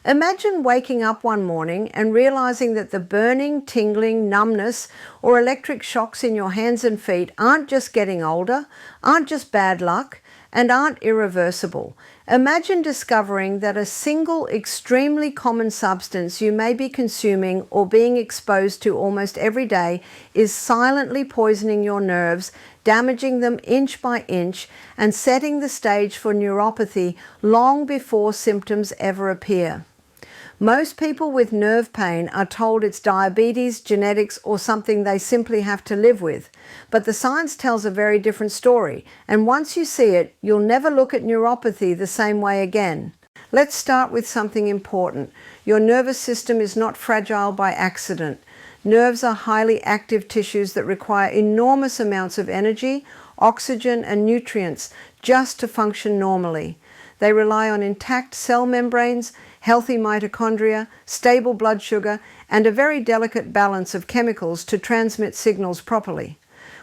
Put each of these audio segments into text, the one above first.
Imagine waking up one morning and realizing that the burning, tingling, numbness, or electric shocks in your hands and feet aren't just getting older, aren't just bad luck, and aren't irreversible. Imagine discovering that a single extremely common substance you may be consuming or being exposed to almost every day is silently poisoning your nerves, damaging them inch by inch, and setting the stage for neuropathy long before symptoms ever appear. Most people with nerve pain are told it's diabetes, genetics, or something they simply have to live with. But the science tells a very different story, and once you see it, you'll never look at neuropathy the same way again. Let's start with something important. Your nervous system is not fragile by accident. Nerves are highly active tissues that require enormous amounts of energy, oxygen, and nutrients just to function normally. They rely on intact cell membranes, healthy mitochondria, stable blood sugar, and a very delicate balance of chemicals to transmit signals properly.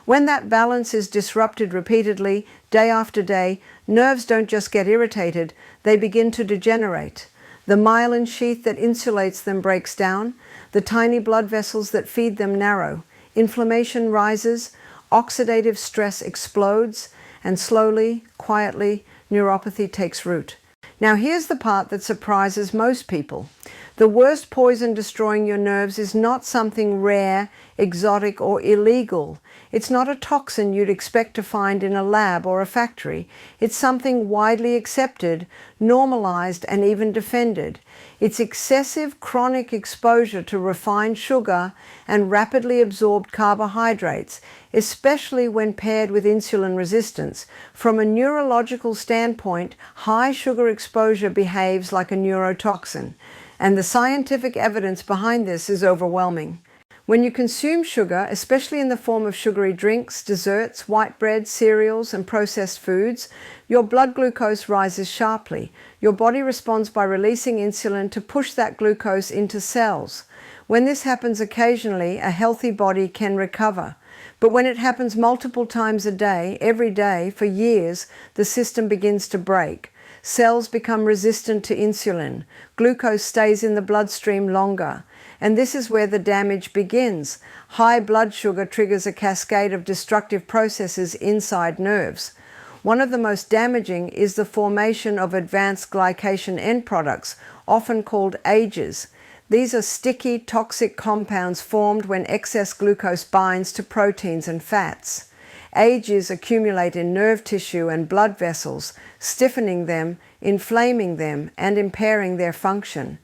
When that balance is disrupted repeatedly, day after day, nerves don't just get irritated, they begin to degenerate. The myelin sheath that insulates them breaks down, the tiny blood vessels that feed them narrow, inflammation rises, oxidative stress explodes, and slowly, quietly, neuropathy takes root. Now here's the part that surprises most people. The worst poison destroying your nerves is not something rare, exotic, or illegal. It's not a toxin you'd expect to find in a lab or a factory. It's something widely accepted, normalized, and even defended. It's excessive chronic exposure to refined sugar and rapidly absorbed carbohydrates, especially when paired with insulin resistance. From a neurological standpoint, high sugar exposure behaves like a neurotoxin, and the scientific evidence behind this is overwhelming. When you consume sugar, especially in the form of sugary drinks, desserts, white bread, cereals, and processed foods, your blood glucose rises sharply. Your body responds by releasing insulin to push that glucose into cells. When this happens occasionally, a healthy body can recover. But when it happens multiple times a day, every day, for years, the system begins to break. Cells become resistant to insulin. Glucose stays in the bloodstream longer. And this is where the damage begins. High blood sugar triggers a cascade of destructive processes inside nerves. One of the most damaging is the formation of advanced glycation end products, often called AGEs. These are sticky, toxic compounds formed when excess glucose binds to proteins and fats. AGEs accumulate in nerve tissue and blood vessels, stiffening them, inflaming them, and impairing their function.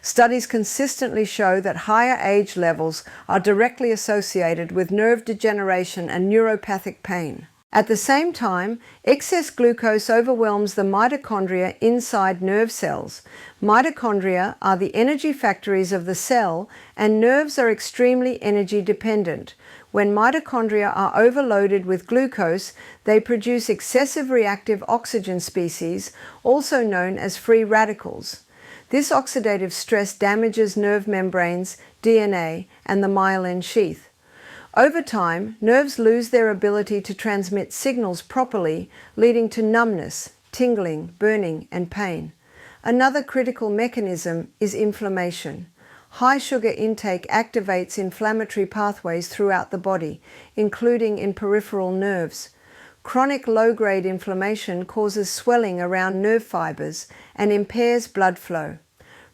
Studies consistently show that higher age levels are directly associated with nerve degeneration and neuropathic pain. At the same time, excess glucose overwhelms the mitochondria inside nerve cells. Mitochondria are the energy factories of the cell, and nerves are extremely energy dependent. When mitochondria are overloaded with glucose, they produce excessive reactive oxygen species, also known as free radicals. This oxidative stress damages nerve membranes, DNA, and the myelin sheath. Over time, nerves lose their ability to transmit signals properly, leading to numbness, tingling, burning, and pain. Another critical mechanism is inflammation. High sugar intake activates inflammatory pathways throughout the body, including in peripheral nerves. Chronic low-grade inflammation causes swelling around nerve fibers and impairs blood flow.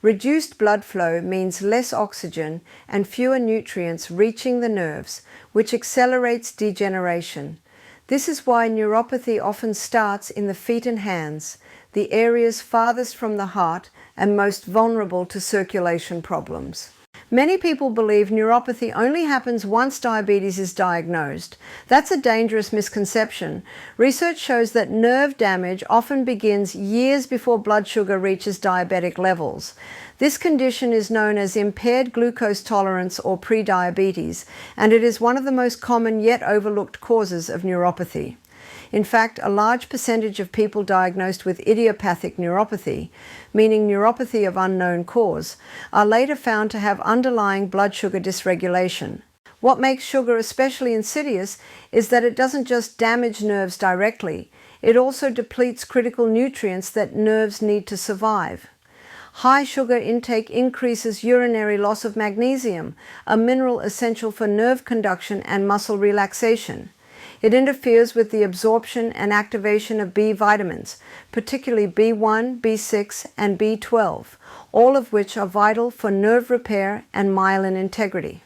Reduced blood flow means less oxygen and fewer nutrients reaching the nerves, which accelerates degeneration. This is why neuropathy often starts in the feet and hands, the areas farthest from the heart and most vulnerable to circulation problems. Many people believe neuropathy only happens once diabetes is diagnosed. That's a dangerous misconception. Research shows that nerve damage often begins years before blood sugar reaches diabetic levels. This condition is known as impaired glucose tolerance or prediabetes, and it is one of the most common yet overlooked causes of neuropathy. In fact, a large percentage of people diagnosed with idiopathic neuropathy, meaning neuropathy of unknown cause, are later found to have underlying blood sugar dysregulation. What makes sugar especially insidious is that it doesn't just damage nerves directly, it also depletes critical nutrients that nerves need to survive. High sugar intake increases urinary loss of magnesium, a mineral essential for nerve conduction and muscle relaxation. It interferes with the absorption and activation of B vitamins, particularly B1, B6, and B12, all of which are vital for nerve repair and myelin integrity.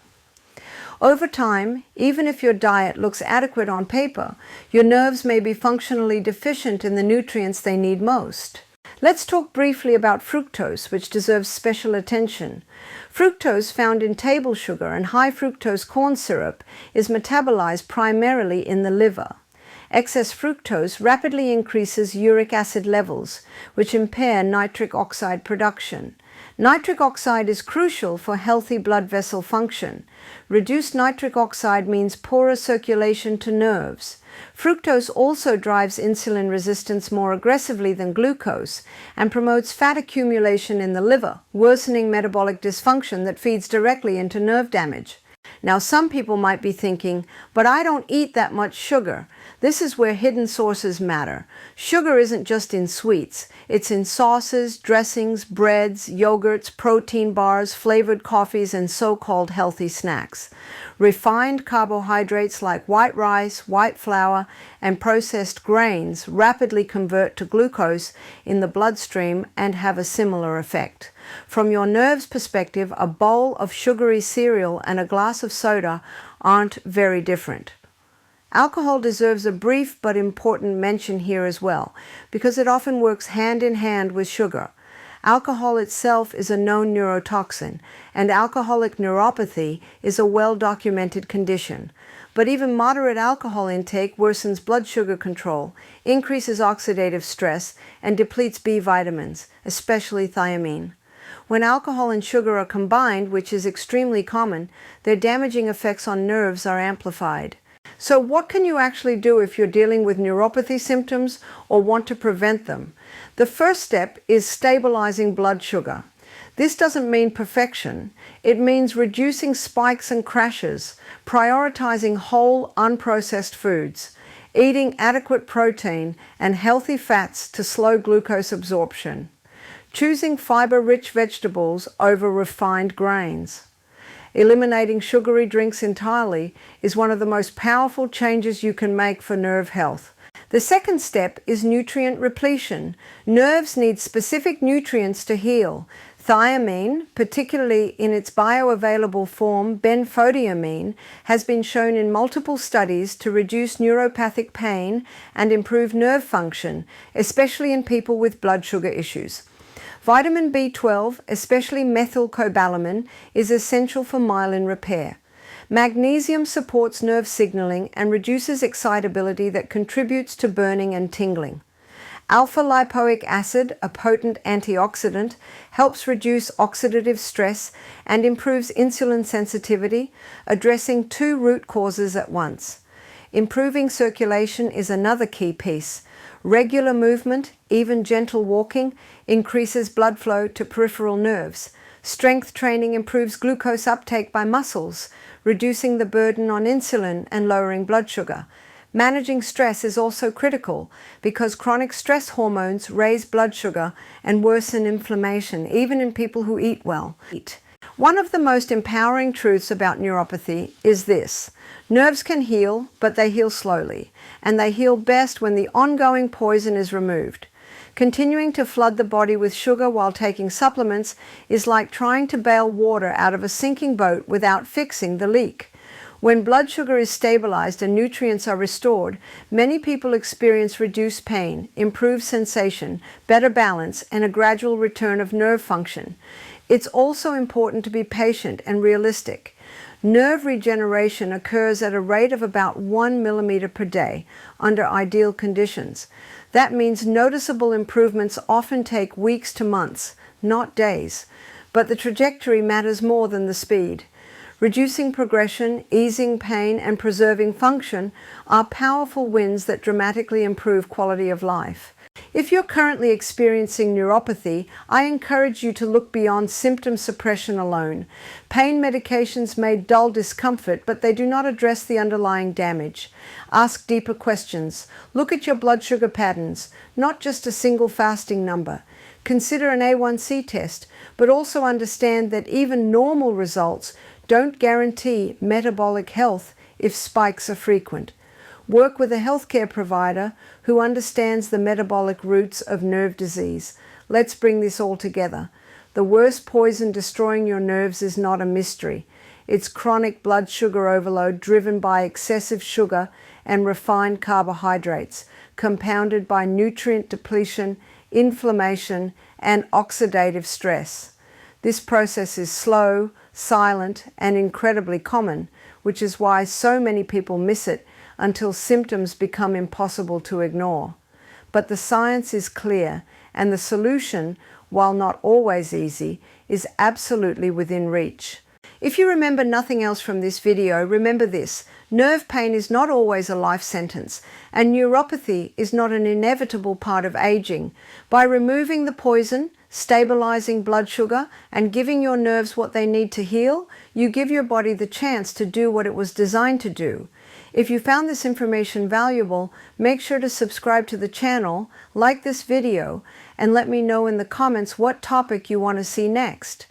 Over time, even if your diet looks adequate on paper, your nerves may be functionally deficient in the nutrients they need most. Let's talk briefly about fructose, which deserves special attention. Fructose, found in table sugar and high fructose corn syrup, is metabolized primarily in the liver. Excess fructose rapidly increases uric acid levels, which impair nitric oxide production. Nitric oxide is crucial for healthy blood vessel function. Reduced nitric oxide means poorer circulation to nerves. Fructose also drives insulin resistance more aggressively than glucose and promotes fat accumulation in the liver, worsening metabolic dysfunction that feeds directly into nerve damage. Now, some people might be thinking, but I don't eat that much sugar. This is where hidden sources matter. Sugar isn't just in sweets. It's in sauces, dressings, breads, yogurts, protein bars, flavored coffees, and so-called healthy snacks. Refined carbohydrates like white rice, white flour, and processed grains rapidly convert to glucose in the bloodstream and have a similar effect. From your nerves' perspective, a bowl of sugary cereal and a glass of soda aren't very different. Alcohol deserves a brief but important mention here as well, because it often works hand in hand with sugar. Alcohol itself is a known neurotoxin, and alcoholic neuropathy is a well-documented condition. But even moderate alcohol intake worsens blood sugar control, increases oxidative stress, and depletes B vitamins, especially thiamine. When alcohol and sugar are combined, which is extremely common, their damaging effects on nerves are amplified. So what can you actually do if you're dealing with neuropathy symptoms or want to prevent them? The first step is stabilizing blood sugar. This doesn't mean perfection. It means reducing spikes and crashes, prioritizing whole, unprocessed foods, eating adequate protein and healthy fats to slow glucose absorption, choosing fiber-rich vegetables over refined grains. Eliminating sugary drinks entirely is one of the most powerful changes you can make for nerve health. The second step is nutrient repletion. Nerves need specific nutrients to heal. Thiamine, particularly in its bioavailable form benfotiamine, has been shown in multiple studies to reduce neuropathic pain and improve nerve function, especially in people with blood sugar issues. Vitamin B12, especially methylcobalamin, is essential for myelin repair. Magnesium supports nerve signaling and reduces excitability that contributes to burning and tingling. Alpha-lipoic acid, a potent antioxidant, helps reduce oxidative stress and improves insulin sensitivity, addressing two root causes at once. Improving circulation is another key piece. Regular movement, even gentle walking, increases blood flow to peripheral nerves. Strength training improves glucose uptake by muscles, reducing the burden on insulin and lowering blood sugar. Managing stress is also critical because chronic stress hormones raise blood sugar and worsen inflammation, even in people who eat well. One of the most empowering truths about neuropathy is this: nerves can heal, but they heal slowly, and they heal best when the ongoing poison is removed. Continuing to flood the body with sugar while taking supplements is like trying to bail water out of a sinking boat without fixing the leak. When blood sugar is stabilized and nutrients are restored, many people experience reduced pain, improved sensation, better balance, and a gradual return of nerve function. It's also important to be patient and realistic. Nerve regeneration occurs at a rate of about 1 millimeter per day under ideal conditions. That means noticeable improvements often take weeks to months, not days. But the trajectory matters more than the speed. Reducing progression, easing pain, and preserving function are powerful wins that dramatically improve quality of life. If you're currently experiencing neuropathy, I encourage you to look beyond symptom suppression alone. Pain medications may dull discomfort, but they do not address the underlying damage. Ask deeper questions. Look at your blood sugar patterns, not just a single fasting number. Consider an A1C test, but also understand that even normal results don't guarantee metabolic health if spikes are frequent. Work with a healthcare provider who understands the metabolic roots of nerve disease. Let's bring this all together. The worst poison destroying your nerves is not a mystery. It's chronic blood sugar overload driven by excessive sugar and refined carbohydrates, compounded by nutrient depletion, inflammation, and oxidative stress. This process is slow, silent, and incredibly common, which is why so many people miss it until symptoms become impossible to ignore. But the science is clear, and the solution, while not always easy, is absolutely within reach. If you remember nothing else from this video, remember this: nerve pain is not always a life sentence, and neuropathy is not an inevitable part of aging. By removing the poison, stabilizing blood sugar, and giving your nerves what they need to heal, you give your body the chance to do what it was designed to do. If you found this information valuable, make sure to subscribe to the channel, like this video, and let me know in the comments what topic you want to see next.